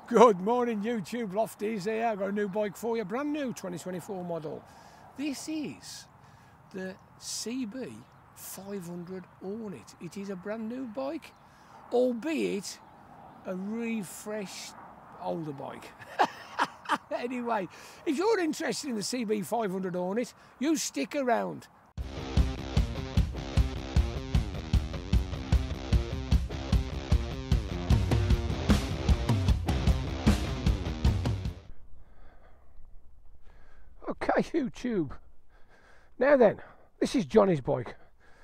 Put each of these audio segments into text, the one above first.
Good morning, YouTube. Lofties here. I've got a new bike for you, brand new 2024 model. This is the CB 500 Hornet. It is a brand new bike, albeit a refreshed older bike. Anyway, if you're interested in the CB 500 Hornet, you stick around. Okay, YouTube. Now then, this is Johnny's bike.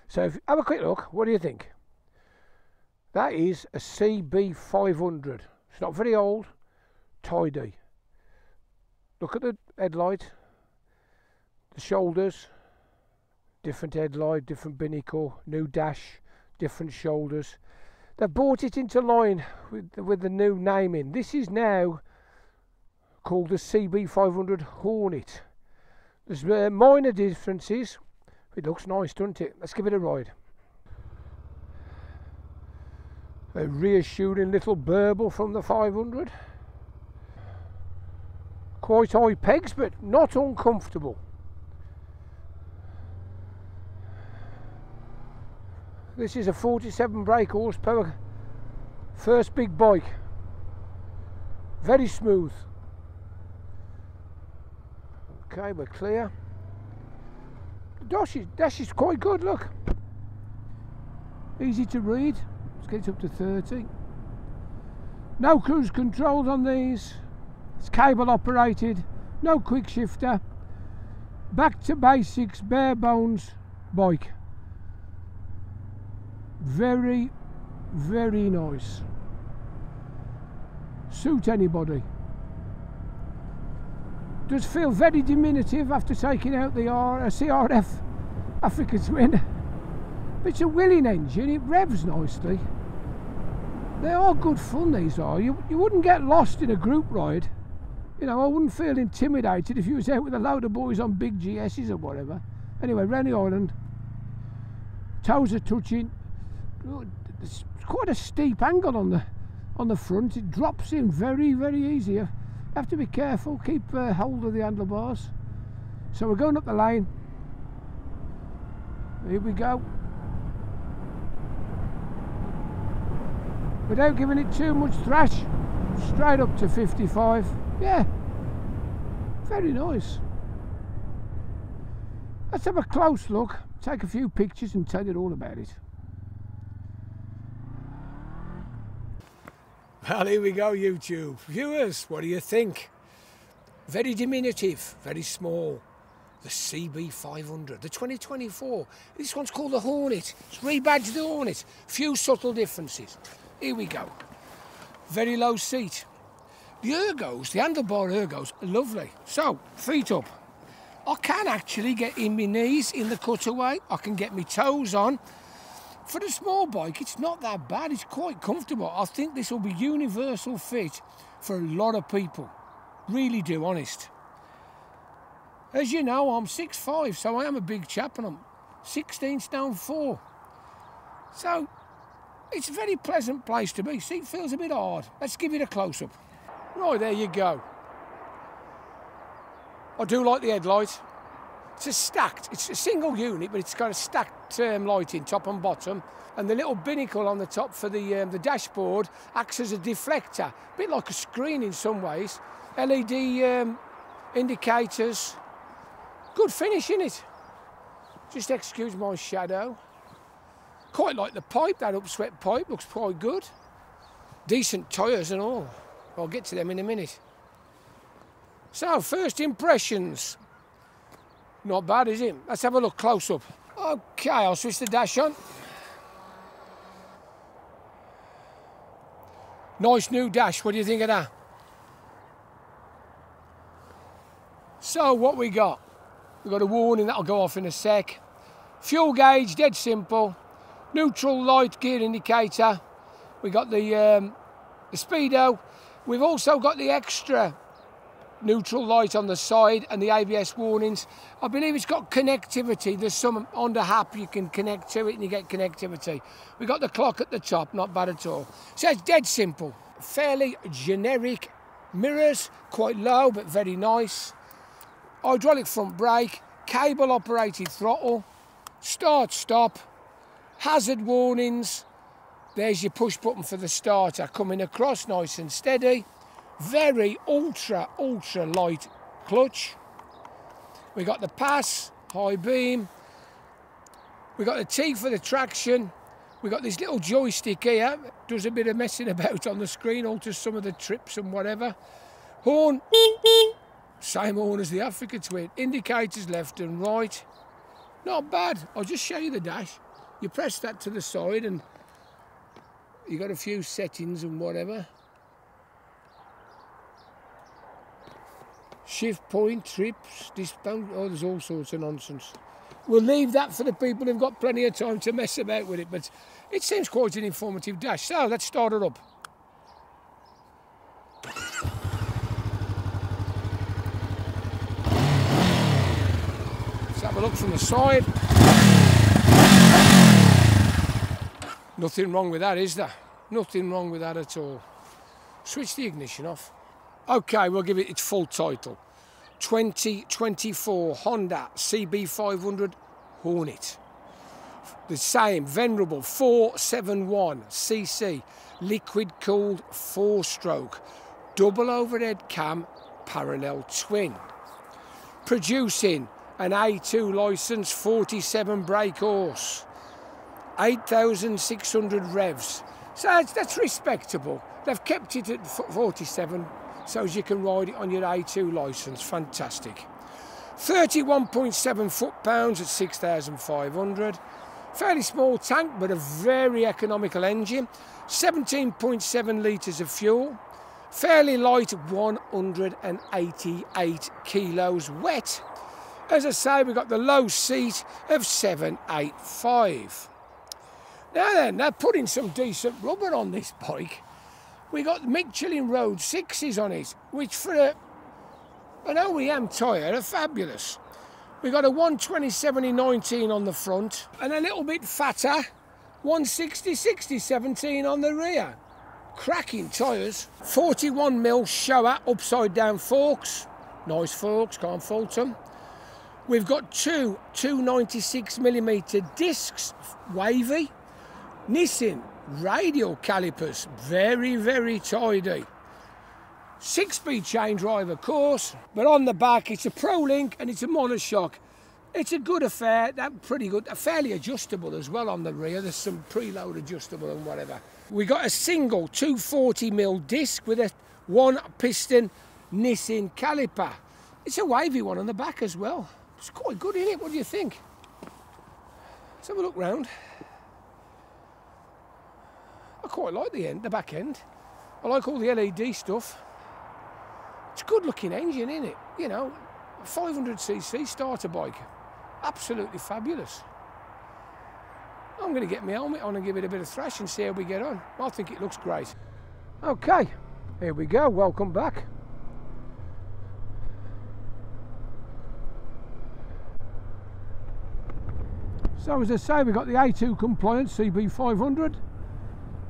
So if, have a quick look. What do you think? That is a CB 500. It's not very old. Tidy. Look at the headlight. The shoulders. Different headlight, different binnacle, new dash, different shoulders. They've brought it into line with the new naming. This is now called the CB 500 Hornet. There's minor differences. It looks nice, doesn't it? Let's give it a ride. A reassuring little burble from the 500. Quite high pegs, but not uncomfortable. This is a 47 brake horsepower first big bike. Very smooth. Okay, we're clear. The dash is quite good, look. Easy to read. Let's get it up to 30. No cruise controls on these. It's cable operated. No quick shifter. Back to basics, bare bones bike. Very, very nice. Suit anybody. Does feel very diminutive after taking out the CRF Africa Twin. But it's a Willing engine, it revs nicely. They are good fun, these are. You wouldn't get lost in a group ride. You know, I wouldn't feel intimidated if you was out with a load of boys on big GS's or whatever. Anyway, round the island. Toes are touching. It's quite a steep angle on the front. It drops in very, very easy. You have to be careful, keep hold of the handlebars. So we're going up the lane. Here we go. Without giving it too much thrash, straight up to 55. Yeah, very nice. Let's have a close look, take a few pictures and tell you all about it. Well, here we go, YouTube. Viewers, what do you think? Very diminutive, very small. The CB 500, the 2024. This one's called the Hornet. It's rebadged the Hornet. Few subtle differences. Here we go. Very low seat. The ergos, the handlebar ergos, are lovely. So, feet up. I can actually get in my knees in the cutaway. I can get my toes on. For a small bike, it's not that bad. It's quite comfortable. I think this will be universal fit for a lot of people. Really do, honest. As you know, I'm 6'5", so I am a big chap, and I'm 16 stone 4. So, it's a very pleasant place to be. Seat feels a bit hard. Let's give it a close-up. Right, there you go. I do like the headlight. It's a single unit, but it's got a stacked lighting, top and bottom, and the little binnacle on the top for the dashboard acts as a deflector, a bit like a screen in some ways. LED indicators, good finish in it. Just excuse my shadow. Quite like the pipe, that upswept pipe looks quite good. Decent tyres and all. I'll get to them in a minute. So, first impressions. Not bad, is it? Let's have a look close up. Okay, I'll switch the dash on. Nice new dash, what do you think of that? So, what we got? We've got a warning that'll go off in a sec. Fuel gauge, dead simple. Neutral light gear indicator. We got the speedo. We've also got the extra neutral light on the side and the ABS warnings. I believe it's got connectivity. There's some on the app you can connect to it and you get connectivity. We got the clock at the top, not bad at all. So it's dead simple. fairly generic mirrors, quite low but very nice. Hydraulic front brake, cable operated throttle, start stop, hazard warnings. There's your push button for the starter coming across nice and steady. Very ultra light clutch. We got the pass, high beam. We got the T for the traction. We got this little joystick here, does a bit of messing about on the screen, alters some of the trips and whatever. Horn, same horn as the Africa Twin. Indicators left and right. Not bad. I'll just show you the dash. You press that to the side and you got a few settings and whatever. Shift point, trips, dismount, oh, there's all sorts of nonsense. We'll leave that for the people who've got plenty of time to mess about with it, but it seems quite an informative dash. So let's start it up. Let's have a look from the side. Nothing wrong with that, is there? Nothing wrong with that at all. Switch the ignition off. Okay, we'll give it its full title. 2024 Honda CB500 Hornet. The same venerable 471cc liquid cooled 4-stroke double overhead cam parallel twin. Producing an A2 licence, 47 brake horse. 8,600 revs, so that's respectable. They've kept it at 47, so as you can ride it on your A2 licence. Fantastic. 31.7 foot-pounds at 6,500. Fairly small tank, but a very economical engine. 17.7 litres of fuel. Fairly light, 188 kilos wet. As I say, we've got the low seat of 785. Now then, they're putting some decent rubber on this bike. We got Michelin Road 6s on it, which for an OEM tyre are fabulous. We got a 120/70/19 on the front and a little bit fatter 160/60/17 on the rear. Cracking tyres. 41mm Showa upside down forks. Nice forks, can't fault them. We've got two 296mm discs, wavy. Nissan radial calipers, very tidy. 6-speed chain drive, of course, but on the back it's a Pro Link and it's a monoshock. It's a good affair, that's pretty good, fairly adjustable as well on the rear. There's some preload adjustable and whatever. We got a single 240mm disc with a 1-piston Nissan caliper. It's a wavy one on the back as well. It's quite good, isn't it? What do you think? Let's have a look round. I quite like the back end. I like all the LED stuff. It's a good looking engine, isn't it? You know, 500cc starter bike. Absolutely fabulous. I'm going to get my helmet on and give it a bit of thrash and see how we get on. I think it looks great. Okay, here we go. Welcome back. So as I say, we've got the A2 compliant CB500.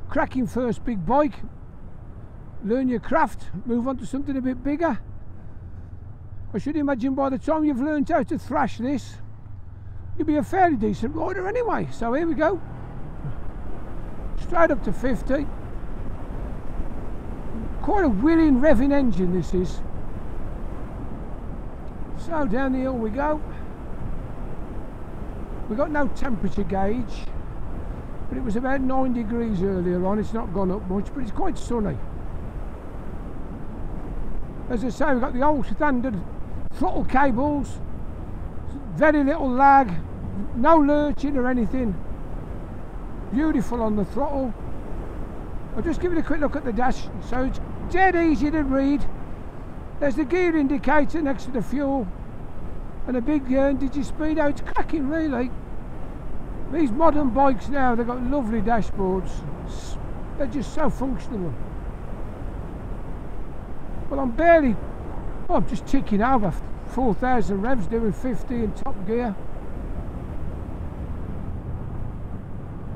Cracking first big bike. Learn your craft, move on to something a bit bigger. I should imagine by the time you've learned how to thrash this, you'll be a fairly decent rider anyway. So here we go. Straight up to 50. Quite a willing revving engine this is. So down the hill we go. We've got no temperature gauge, but it was about 9 degrees earlier on. It's not gone up much, but it's quite sunny. As I say, we've got the old standard throttle cables, very little lag, no lurching or anything. Beautiful on the throttle. I'll just give it a quick look at the dash. So it's dead easy to read. There's the gear indicator next to the fuel and a big digi-speedo. It's cracking really. These modern bikes now, they've got lovely dashboards. They're just so functional. Well, I'm just ticking over 4,000 revs, doing 50 in top gear.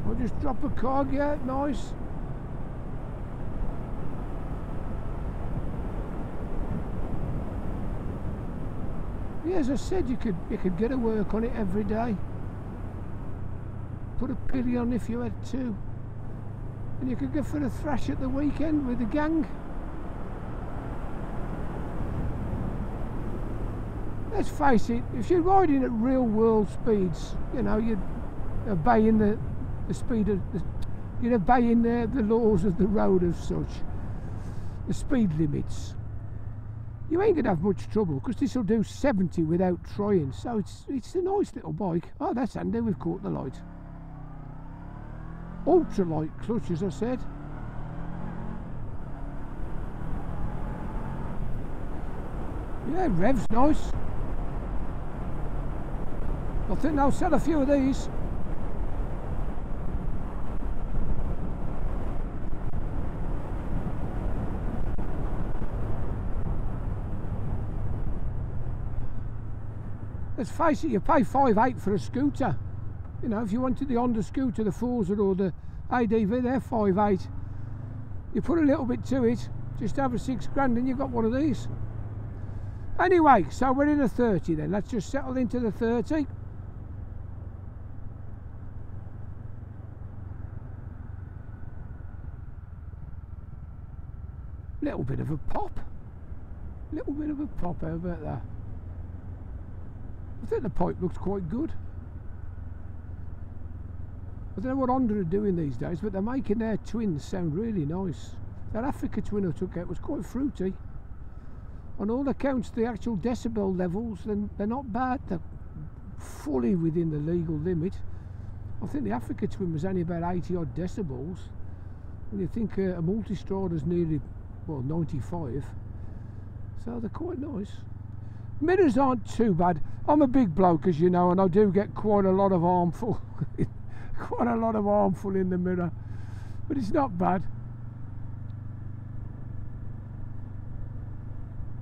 I'll just drop a cog, yeah, nice. Yeah, as I said, you could get to work on it every day. Put a pilly on if you had to. And you could go for a thrash at the weekend with the gang. Let's face it, if you're riding at real world speeds, you know, you're obeying the speed of you're obeying the laws of the road as such, the speed limits. You ain't gonna have much trouble because this will do 70 without trying. So it's a nice little bike. Oh, that's handy. We've caught the light. Ultra light clutch, as I said. Yeah, rev's nice. I think they'll sell a few of these. Let's face it, you pay 5.8 for a scooter. You know, if you wanted the Honda scooter, the Forza or the ADV, they're 5.8. You put a little bit to it, just over 6 grand and you've got one of these. Anyway, so we're in a 30 then. Let's just settle into the 30. Little bit of a pop. Little bit of a pop, how about that? I think the pipe looks quite good. I don't know what Honda are doing these days, but they're making their twins sound really nice. That Africa twin I took out was quite fruity. On all accounts, the actual decibel levels, they're not bad. They're fully within the legal limit. I think the Africa twin was only about 80 odd decibels. When you think a Multistrada's nearly, well, 95. So they're quite nice. Mirrors aren't too bad. I'm a big bloke, as you know, and I do get quite a lot of armful. Quite a lot of armful in the mirror. But it's not bad.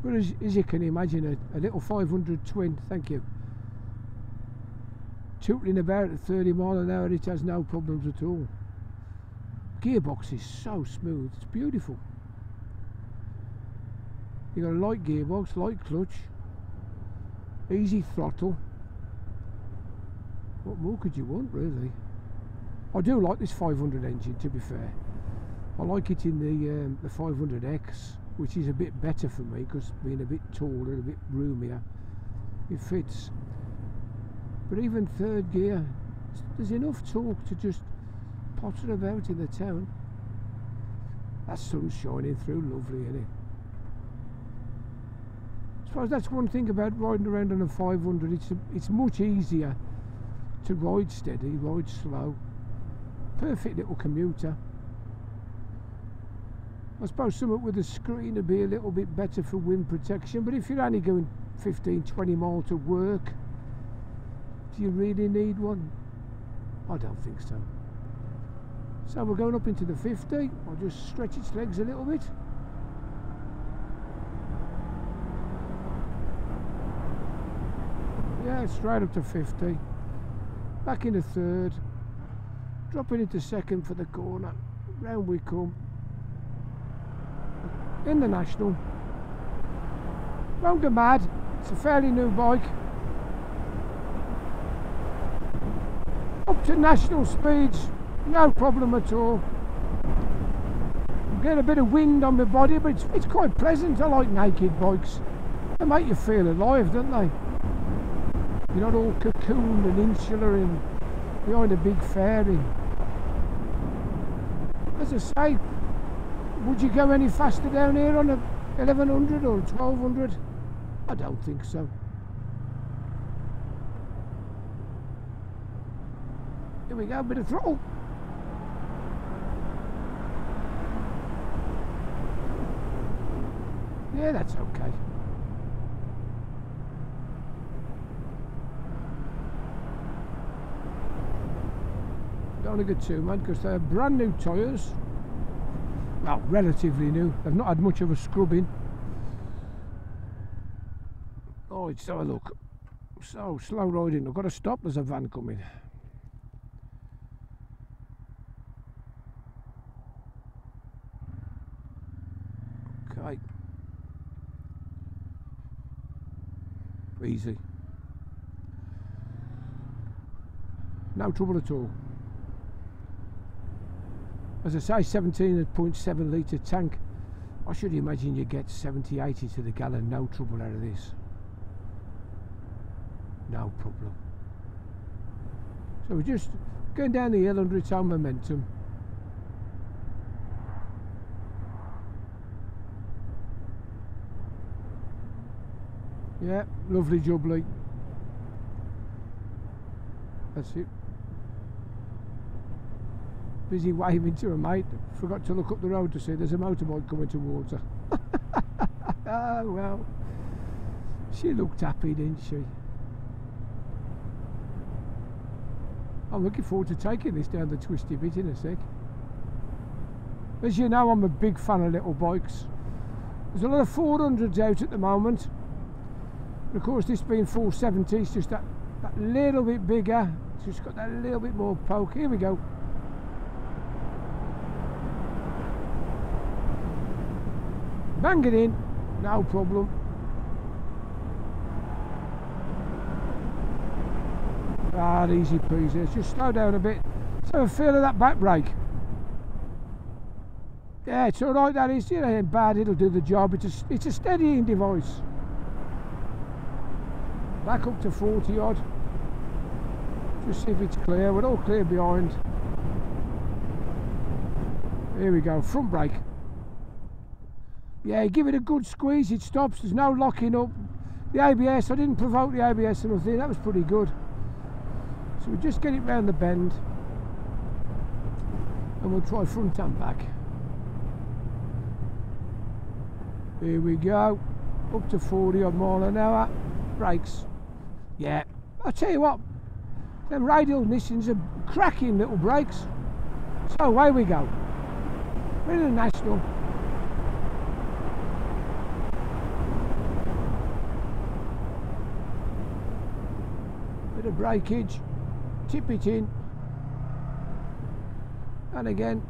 But as you can imagine, a little 500 twin, thank you, tootling about at 30 mile an hour, it has no problems at all. Gearbox is so smooth, it's beautiful. You got a light gearbox, light clutch, easy throttle. What more could you want, really? I do like this 500 engine, to be fair. I like it in the 500X, which is a bit better for me because being a bit taller, a bit roomier, it fits. But even third gear, there's enough torque to just potter about in the town. That sun's shining through, lovely, isn't it? I suppose that's one thing about riding around on a 500. It's much easier to ride steady, ride slow. Perfect little commuter. I suppose something with a screen would be a little bit better for wind protection, but if you're only going 15-20 mile to work, do you really need one? I don't think so. So we're going up into the 50. I'll just stretch its legs a little bit. Yeah, straight up to 50. Back into third. Dropping into second for the corner. Round we come. In the National. Won't go mad. It's a fairly new bike. Up to national speeds. No problem at all. Get a bit of wind on my body, but it's quite pleasant. I like naked bikes. They make you feel alive, don't they? You're not all cocooned and insular and behind a big fairing. As I say, would you go any faster down here on a 1100 or a 1200? I don't think so. Here we go, bit of throttle. Yeah, that's okay. Don't want to get too mad because they're brand new tyres. Well, relatively new. They've not had much of a scrubbing. Oh, let's have a look. So slow riding. I've got to stop. There's a van coming. Okay. easy. No trouble at all. As I say, 17.7 litre tank. I should imagine you get 70, 80 to the gallon, no trouble out of this. No problem. So we're just going down the hill under its own momentum. Yeah, lovely jubbly. That's it. Busy waving to a mate. Forgot to look up the road to see there's a motorbike coming towards her. Ah, well. She looked happy, didn't she? I'm looking forward to taking this down the twisty bit in a sec. As you know, I'm a big fan of little bikes. There's a lot of 400s out at the moment. And of course, this being 470, it's just that little bit bigger. It's just got that little bit more poke. Here we go. Bang it in, no problem. Ah, easy peasy. Let's just slow down a bit. Let's have a feel of that back brake. Yeah, it's alright, that is. You know, it ain't bad, it'll do the job. It's a steadying device. Back up to 40 odd. Just see if it's clear. We're all clear behind. Here we go, front brake. Yeah, give it a good squeeze, it stops. There's no locking up. The ABS, I didn't provoke the ABS or nothing. That was pretty good. So we just get it round the bend and we'll try front and back. Here we go, up to 40 odd mile an hour. Brakes. Yeah, I'll tell you what, them radial Nissans are cracking little brakes. So away we go. We're in the National. Bit of breakage. Tip it in, and again.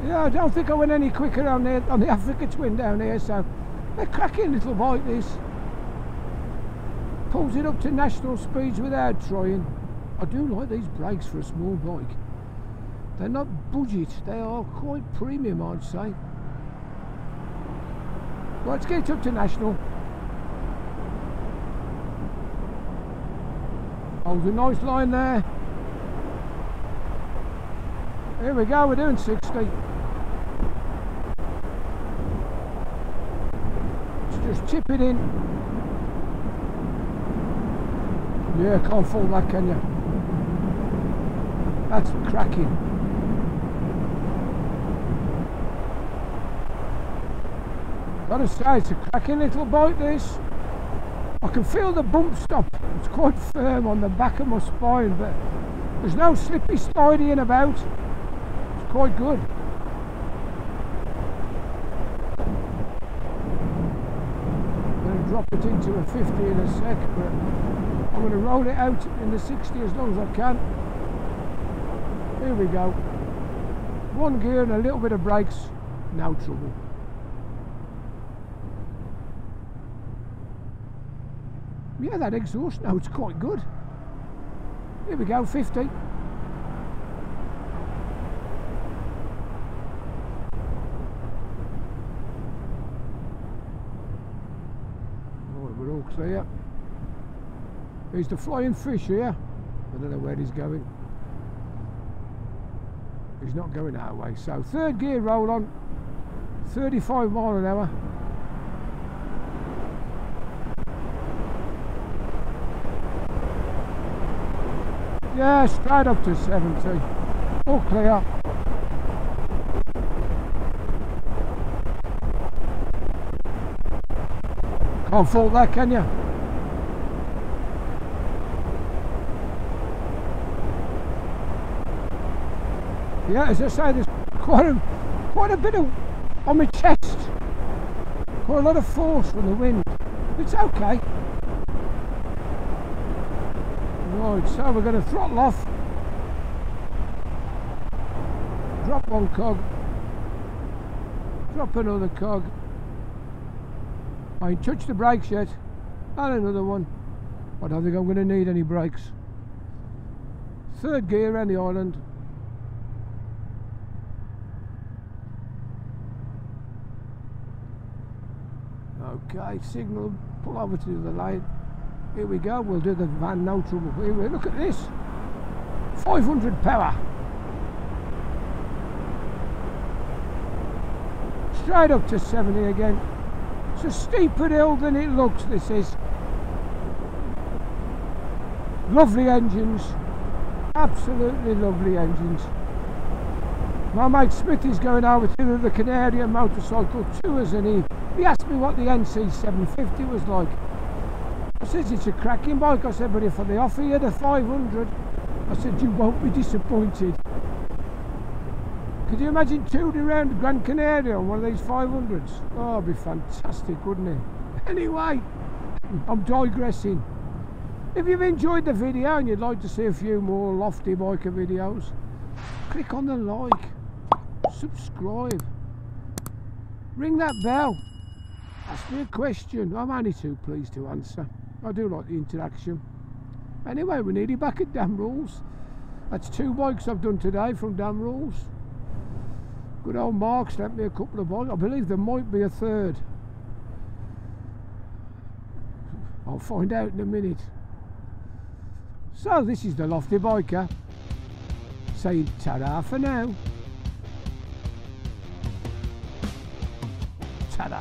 Yeah, I don't think I went any quicker on the Africa Twin down here, so they're cracking little bike this. Pulls it up to national speeds without trying. I do like these brakes for a small bike. They're not budget, they are quite premium, I'd say. Let's get it up to national. Hold a nice line there. Here we go, we're doing 60. Let's just chip it in. Yeah, can't fault that, can you? That's cracking. Gotta say, it's a cracking little bike this. I can feel the bump stop. It's quite firm on the back of my spine, but there's no slippy sliding about. It's quite good. I'm going to drop it into a 50 in a sec, but I'm going to roll it out in the 60 as long as I can. Here we go. One gear and a little bit of brakes, no trouble. Yeah, that exhaust note's quite good. Here we go, 50. Right, we're all clear. Here's the flying fish here. I don't know where he's going. He's not going our way. So third gear roll on, 35 mile an hour. Yeah, straight up to 70. All clear. Can't fault that, can you? Yeah, as I say, there's quite a bit of on my chest. Quite a lot of force from the wind. It's okay. Right, so we're going to throttle off, drop one cog, Drop another cog. I ain't touched the brakes yet. And another one. I don't think I'm going to need any brakes. Third gear around the island. Okay, signal, pull over to the lane. Here we go, we'll do the van, no trouble. Here we look at this. 500 power. Straight up to 70 again. It's a steeper hill than it looks, this is. Lovely engines. Absolutely lovely engines. My mate Smith is going over to the Canarian motorcycle tours, and he asked me what the NC 750 was like. I said, it's a cracking bike. I said, but if they offer you the 500, I said, you won't be disappointed. Could you imagine touring around Gran Canaria on one of these 500s? Oh, it'd be fantastic, wouldn't it? Anyway, I'm digressing. If you've enjoyed the video and you'd like to see a few more lofty biker videos, click on the like, subscribe, ring that bell, ask me a question. I'm only too pleased to answer. I do like the interaction. Anyway, we're nearly back at Dam Rules. That's 2 bikes I've done today from Dam Rules. Good old Mark sent me a couple of bikes. I believe there might be a third. I'll find out in a minute. So this is the Lofty Biker saying ta-da for now. Ta-da.